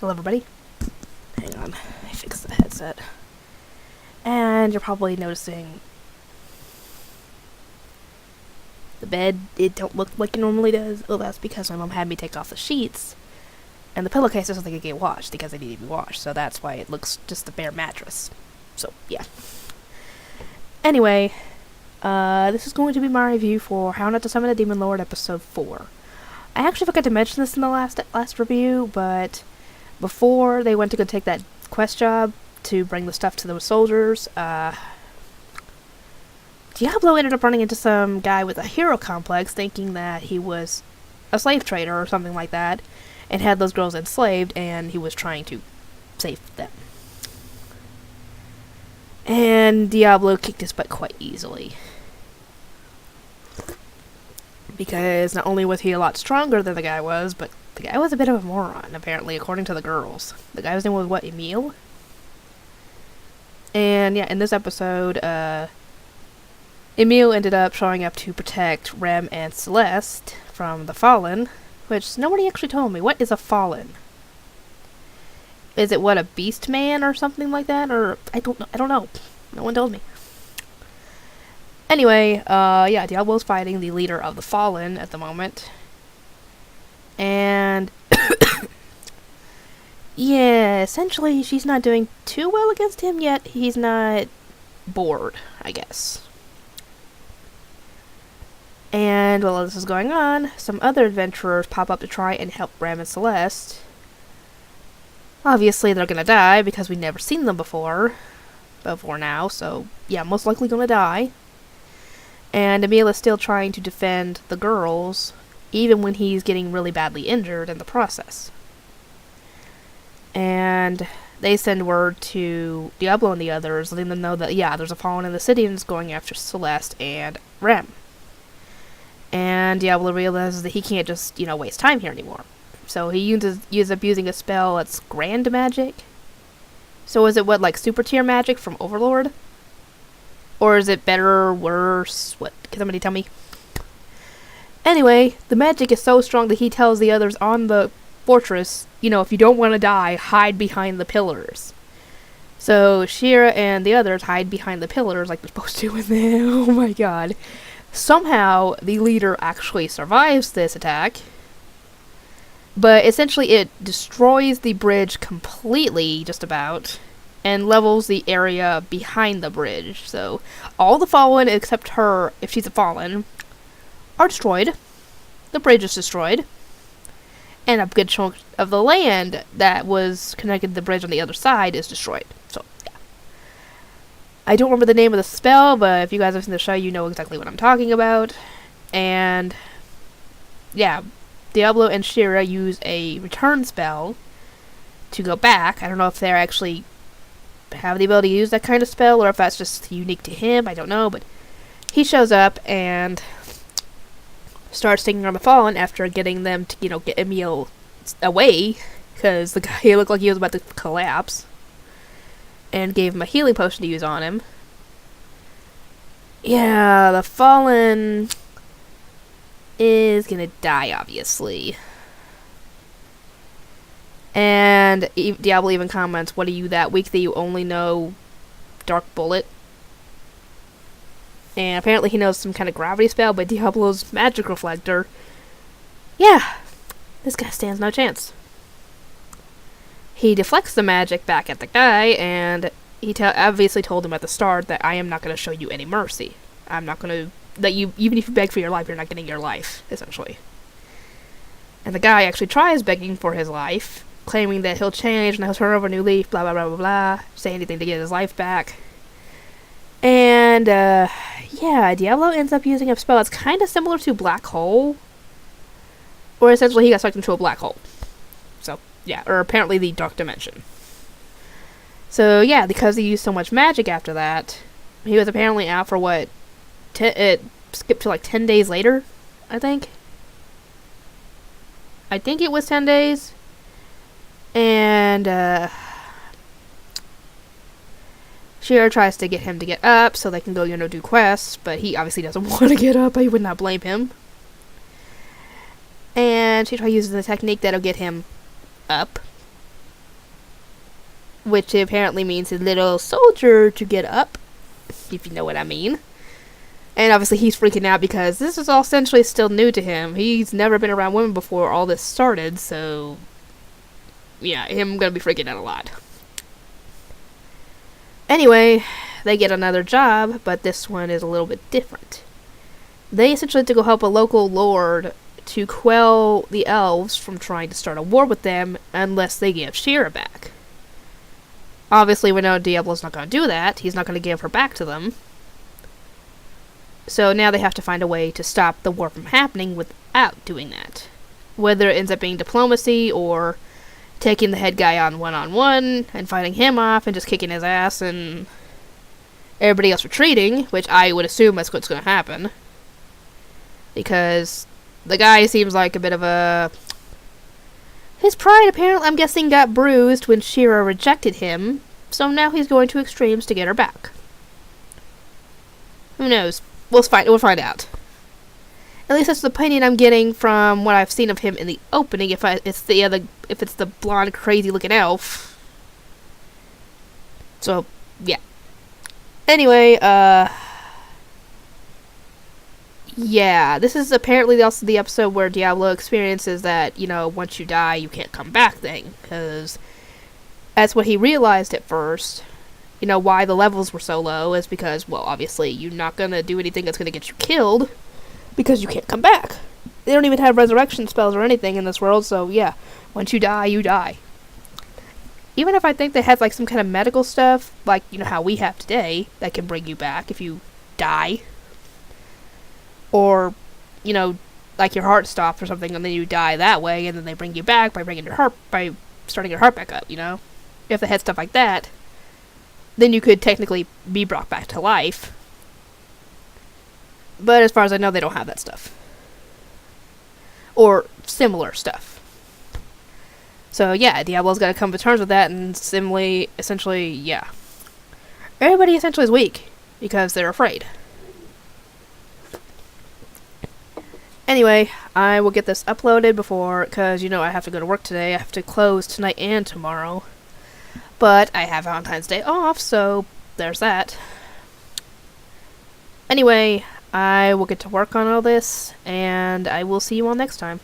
Hello everybody. Hang on, I fixed the headset. And you're probably noticing the bed, it don't look like it normally does. Oh, that's because my mom had me take off the sheets. And the pillowcase doesn't think it get washed because they need to be washed. So that's why it looks just a bare mattress. So, yeah. Anyway, this is going to be my review for How Not to Summon a Demon Lord episode 4. I actually forgot to mention this in the last review, but before they went to go take that quest job to bring the stuff to the soldiers, Diablo ended up running into some guy with a hero complex thinking that he was a slave trader or something like that, and had those girls enslaved, and he was trying to save them. And Diablo kicked his butt quite easily. Because not only was he a lot stronger than the guy was, but the guy was a bit of a moron, apparently, according to the girls. The guy's name was, what, Emil? And, yeah, in this episode, Emil ended up showing up to protect Rem and Celeste from the Fallen, which nobody actually told me. What is a Fallen? Is it, what, a beast man or something like that? Or, I don't know. No one told me. Anyway, yeah, Diablo's fighting the leader of the Fallen at the moment. And yeah, essentially she's not doing too well against him, yet he's not bored, I guess. And while this is going on, some other adventurers pop up to try and help Bram and Celeste. Obviously they're gonna die because we've never seen them before now, so yeah, most likely gonna die. And Emil is still trying to defend the girls, even when he's getting really badly injured in the process. And they send word to Diablo and the others, letting them know that, yeah, there's a Fallen in the city and it's going after Celeste and Rem. And Diablo realizes that he can't just, waste time here anymore. So he ends up using a spell that's Grand Magic. So is it, what, like super tier magic from Overlord? Or is it better or worse? What? Can somebody tell me? Anyway, the magic is so strong that he tells the others on the fortress, if you don't want to die, hide behind the pillars. So Shira and the others hide behind the pillars like they're supposed to in there. Oh my god. Somehow, the leader actually survives this attack. But essentially it destroys the bridge completely, just about, and levels the area behind the bridge. So all the Fallen, except her, if she's a Fallen, are destroyed. The bridge is destroyed. And a good chunk of the land that was connected to the bridge on the other side is destroyed. So, yeah. I don't remember the name of the spell, but if you guys have seen the show, you know exactly what I'm talking about. And, yeah, Diablo and Shira use a return spell to go back. I don't know if they're actually have the ability to use that kind of spell, or if that's just unique to him, I don't know, but he shows up and starts taking on the Fallen after getting them to, get Emil away, because the guy looked like he was about to collapse, and gave him a healing potion to use on him. Yeah, the Fallen is gonna die, obviously. And Diablo even comments, what are you that weak that you only know Dark Bullet? And apparently he knows some kind of gravity spell, but Diablo's magic reflector. Yeah, this guy stands no chance. He deflects the magic back at the guy, and he obviously told him at the start that I am not going to show you any mercy. I'm not going to, that you, even if you beg for your life, you're not getting your life, essentially. And the guy actually tries begging for his life, claiming that he'll change and he'll turn over a new leaf, blah, blah, blah, blah, blah, say anything to get his life back. And, yeah, Diablo ends up using a spell that's kind of similar to Black Hole. Or essentially he got sucked into a black hole. So, yeah, or apparently the Dark Dimension. So, yeah, because he used so much magic after that, he was apparently out for what? It skipped to like 10 days later, I think. I think it was 10 days. And, Shira tries to get him to get up so they can go, do quests, but he obviously doesn't want to get up. I would not blame him. And she tries using the technique that'll get him up. which apparently means his little soldier to get up, if you know what I mean. And obviously he's freaking out because this is all essentially still new to him. He's never been around women before all this started, so yeah, him gonna be freaking out a lot. Anyway, they get another job, but this one is a little bit different. They essentially have to go help a local lord to quell the elves from trying to start a war with them unless they give Shira back. Obviously, we know Diablo's not going to do that. He's not going to give her back to them. So now they have to find a way to stop the war from happening without doing that. Whether it ends up being diplomacy or taking the head guy on one-on-one and fighting him off and just kicking his ass and everybody else retreating, which I would assume that's what's going to happen. Because the guy seems like a bit of a... His pride, apparently, I'm guessing, got bruised when Shira rejected him, so now he's going to extremes to get her back. Who knows? We'll find out. At least that's the opinion I'm getting from what I've seen of him in the opening. If it's the blonde, crazy-looking elf. So, yeah. Anyway, yeah, this is apparently also the episode where Diablo experiences that, once you die, you can't come back thing. Because that's what he realized at first. Why the levels were so low is because, well, obviously, you're not going to do anything that's going to get you killed. Because you can't come back. They don't even have resurrection spells or anything in this world, so yeah, once you die, you die. Even if I think they have, like, some kind of medical stuff, like, how we have today, that can bring you back if you die. Or, like your heart stops or something, and then you die that way, and then they bring you back by starting your heart back up, If they had stuff like that, then you could technically be brought back to life. But as far as I know, they don't have that stuff. Or similar stuff. So yeah, Diablo's got to come to terms with that, and essentially, yeah. Everybody essentially is weak, because they're afraid. Anyway, I will get this uploaded because, I have to go to work today. I have to close tonight and tomorrow. But I have Valentine's Day off, so there's that. Anyway, I will get to work on all this, and I will see you all next time.